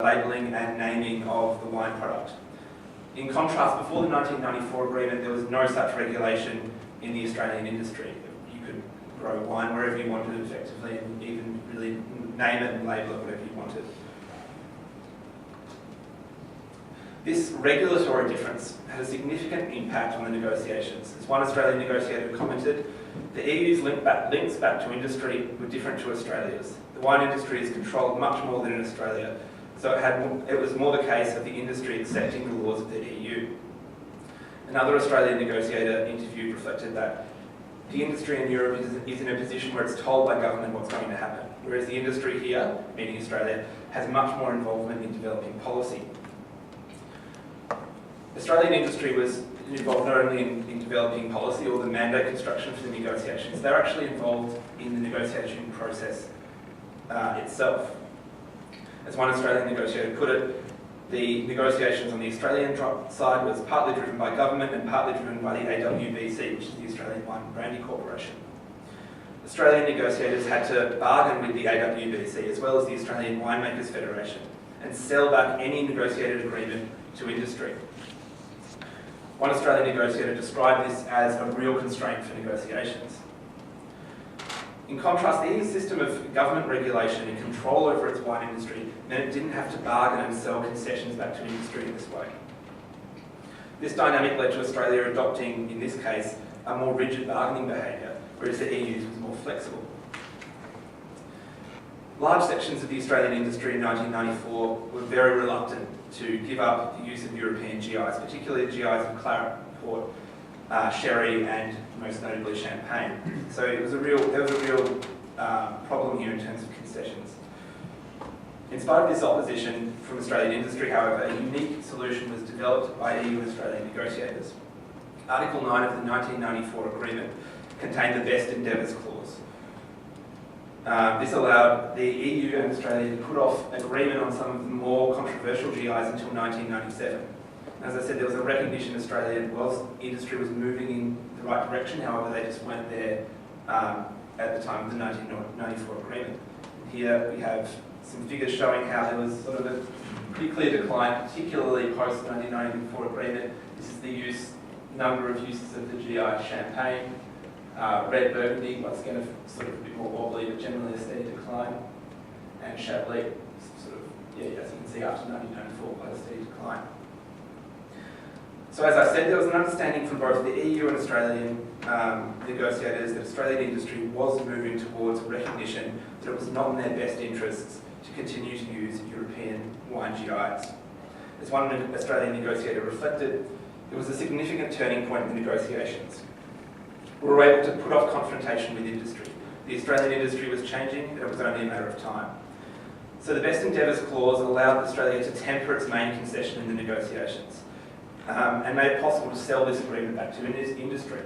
labelling and naming of the wine product. In contrast, before the 1994 agreement, there was no such regulation in the Australian industry. You could grow wine wherever you wanted effectively, and even really name it and label it whatever you wanted. This regulatory difference had a significant impact on the negotiations. As one Australian negotiator commented, the EU's links back to industry were different to Australia's. The wine industry is controlled much more than in Australia, so it was more the case of the industry accepting the laws of the EU. Another Australian negotiator interviewed reflected that the industry in Europe is in a position where it's told by government what's going to happen, whereas the industry here, meaning Australia, has much more involvement in developing policy. Australian industry was involved not only in developing policy or the mandate construction for the negotiations, they're actually involved in the negotiation process itself. As one Australian negotiator put it, the negotiations on the Australian side was partly driven by government and partly driven by the AWBC, which is the Australian Wine and Brandy Corporation. Australian negotiators had to bargain with the AWBC as well as the Australian Winemakers Federation and sell back any negotiated agreement to industry. One Australian negotiator described this as a real constraint for negotiations. In contrast, the EU system of government regulation and control over its wine industry meant it didn't have to bargain and sell concessions back to industry in this way. This dynamic led to Australia adopting, in this case, a more rigid bargaining behaviour, whereas the EU's was more flexible. Large sections of the Australian industry in 1994 were very reluctant to give up the use of European GIs, particularly the GIs of claret, port, sherry, and most notably champagne. So there was a real problem here in terms of concessions. In spite of this opposition from Australian industry, however, a unique solution was developed by EU and Australian negotiators. Article 9 of the 1994 agreement contained the Best Endeavours Clause. This allowed the EU and Australia to put off agreement on some of the more controversial GIs until 1997. As I said, there was a recognition Australian industry was moving in the right direction, however they just weren't there at the time of the 1994 agreement. Here we have some figures showing how there was sort of a pretty clear decline, particularly post 1994 agreement. This is the number of uses of the GI champagne. Red Burgundy, once again, sort of a bit more wobbly, but generally a steady decline. And Chablis, sort of, as you can see, after 1994, quite a steady decline. So as I said, there was an understanding from both the EU and Australian negotiators that Australian industry was moving towards recognition that it was not in their best interests to continue to use European wine GIs. As one Australian negotiator reflected, it was a significant turning point in the negotiations. We were able to put off confrontation with industry. The Australian industry was changing, and it was only a matter of time. So the Best Endeavours Clause allowed Australia to temper its main concession in the negotiations and made it possible to sell this agreement back to industry.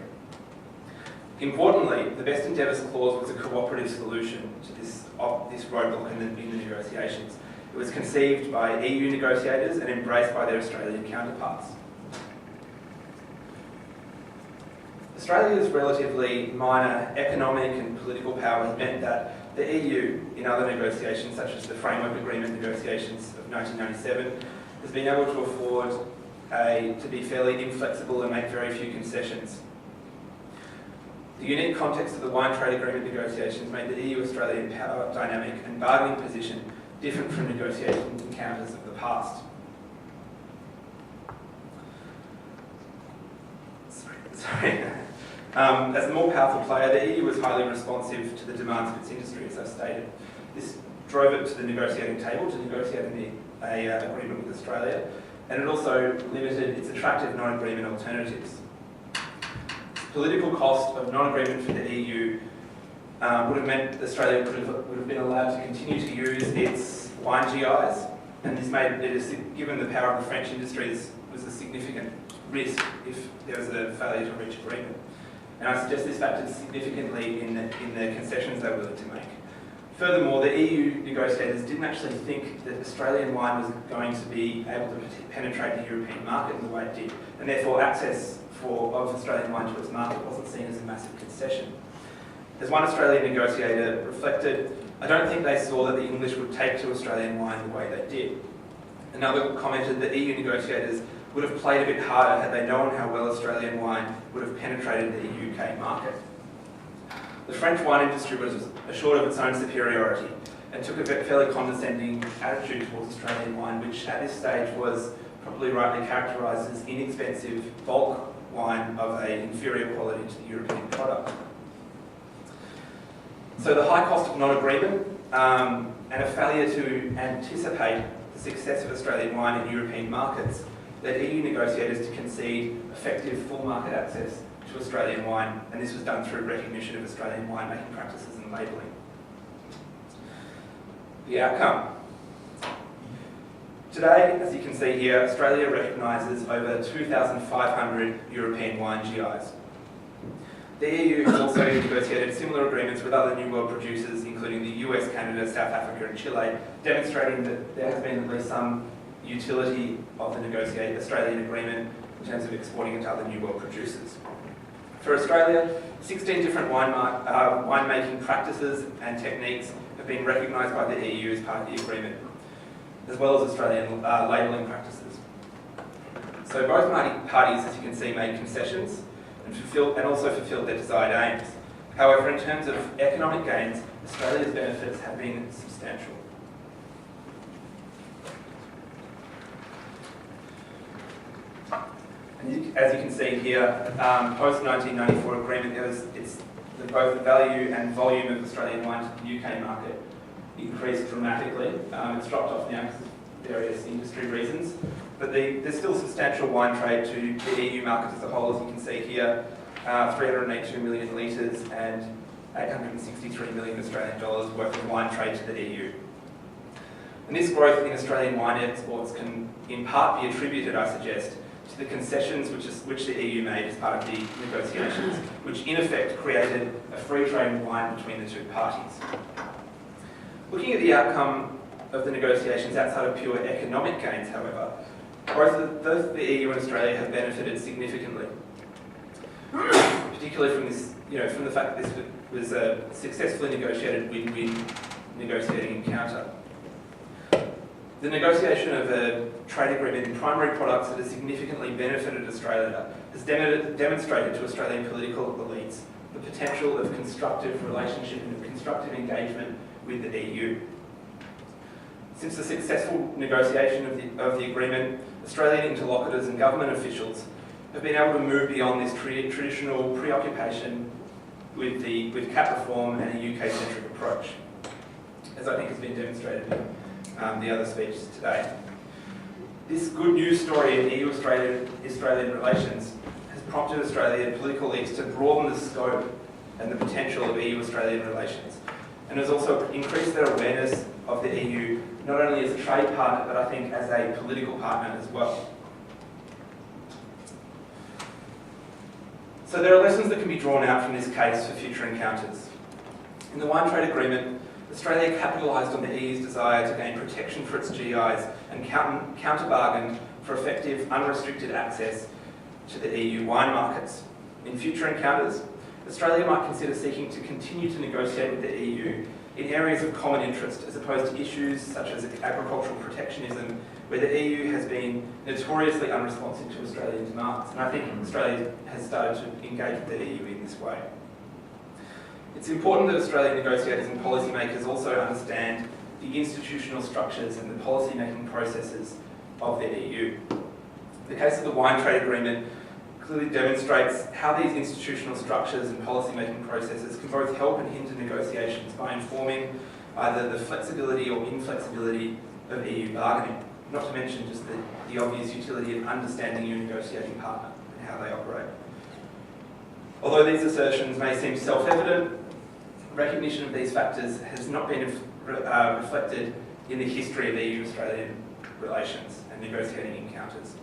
Importantly, the Best Endeavours Clause was a cooperative solution to this roadblock in the negotiations. It was conceived by EU negotiators and embraced by their Australian counterparts. Australia's relatively minor economic and political power has meant that the EU, in other negotiations such as the Framework Agreement negotiations of 1997, has been able to afford to be fairly inflexible and make very few concessions. The unique context of the Wine Trade Agreement negotiations made the EU-Australian power dynamic and bargaining position different from negotiation encounters of the past. As a more powerful player, the EU was highly responsive to the demands of its industry, as I stated. This drove it to the negotiating table to negotiate an agreement with Australia, and it also limited its attractive non-agreement alternatives. The political cost of non-agreement for the EU would have meant that Australia would have been allowed to continue to use its wine GIs, and this made it, given the power of the French industries, was a significant risk if there was a failure to reach agreement. And I suggest this factored significantly in the concessions they were willing to make. Furthermore, the EU negotiators didn't actually think that Australian wine was going to be able to penetrate the European market in the way it did, and therefore access of Australian wine to its market wasn't seen as a massive concession. As one Australian negotiator reflected, I don't think they saw that the English would take to Australian wine the way they did. Another commented that EU negotiators would have played a bit harder had they known how well Australian wine would have penetrated the UK market. The French wine industry was assured of its own superiority and took a fairly condescending attitude towards Australian wine, which at this stage was probably rightly characterised as inexpensive bulk wine of an inferior quality to the European product. So the high cost of non-agreement and a failure to anticipate the success of Australian wine in European markets led EU negotiators to concede effective full market access to Australian wine, and this was done through recognition of Australian winemaking practices and labelling. The outcome. Today, as you can see here, Australia recognises over 2,500 European wine GIs. The EU has also negotiated similar agreements with other New World producers, including the US, Canada, South Africa and Chile, demonstrating that there has been at least some utility of the negotiated Australian agreement in terms of exporting it to other New World producers. For Australia, 16 different winemaking practices and techniques have been recognised by the EU as part of the agreement, as well as Australian labelling practices. So both parties, as you can see, made concessions and also fulfilled their desired aims. However, in terms of economic gains, Australia's benefits have been substantial. And as you can see here, post-1994 agreement, both the value and volume of Australian wine to the UK market increased dramatically. It's dropped off now because of various industry reasons. But there's still substantial wine trade to the EU market as a whole, as you can see here, 382 million litres and 863 million Australian dollars worth of wine trade to the EU. And this growth in Australian wine exports can in part be attributed, I suggest, to the concessions which the EU made as part of the negotiations, which in effect created a free trade in wine between the two parties. Looking at the outcome of the negotiations outside of pure economic gains, however, both the EU and Australia have benefited significantly, particularly from this, from the fact that this was a successfully negotiated win-win negotiating encounter. The negotiation of a trade agreement in primary products that has significantly benefited Australia has demonstrated to Australian political elites the potential of constructive relationship and constructive engagement with the EU. Since the successful negotiation of the agreement, Australian interlocutors and government officials have been able to move beyond this traditional preoccupation with cap reform and a UK-centric approach, as I think has been demonstrated in the other speeches today. This good news story in EU-Australian relations has prompted Australian political elites to broaden the scope and the potential of EU-Australian relations, and has also increased their awareness of the EU not only as a trade partner, but I think as a political partner as well. So there are lessons that can be drawn out from this case for future encounters. In the wine trade agreement, Australia capitalised on the EU's desire to gain protection for its GIs and counter-bargained for effective, unrestricted access to the EU wine markets. In future encounters, Australia might consider seeking to continue to negotiate with the EU in areas of common interest, as opposed to issues such as agricultural protectionism, where the EU has been notoriously unresponsive to Australian demands. And I think Australia has started to engage with the EU in this way. It's important that Australian negotiators and policymakers also understand the institutional structures and the policy-making processes of the EU. The case of the wine trade agreement clearly demonstrates how these institutional structures and policy-making processes can both help and hinder negotiations by informing either the flexibility or inflexibility of EU bargaining, not to mention just the obvious utility of understanding your negotiating partner and how they operate. Although these assertions may seem self-evident, recognition of these factors has not been reflected in the history of EU-Australian relations and negotiating encounters.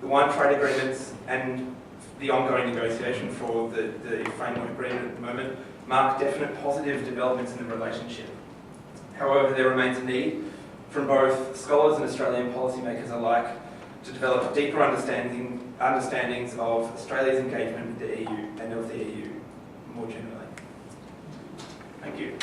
The wine trade agreements and the ongoing negotiation for the framework agreement at the moment mark definite positive developments in the relationship. However, there remains a need from both scholars and Australian policymakers alike to develop deeper understandings of Australia's engagement with the EU and of the EU more generally. Thank you.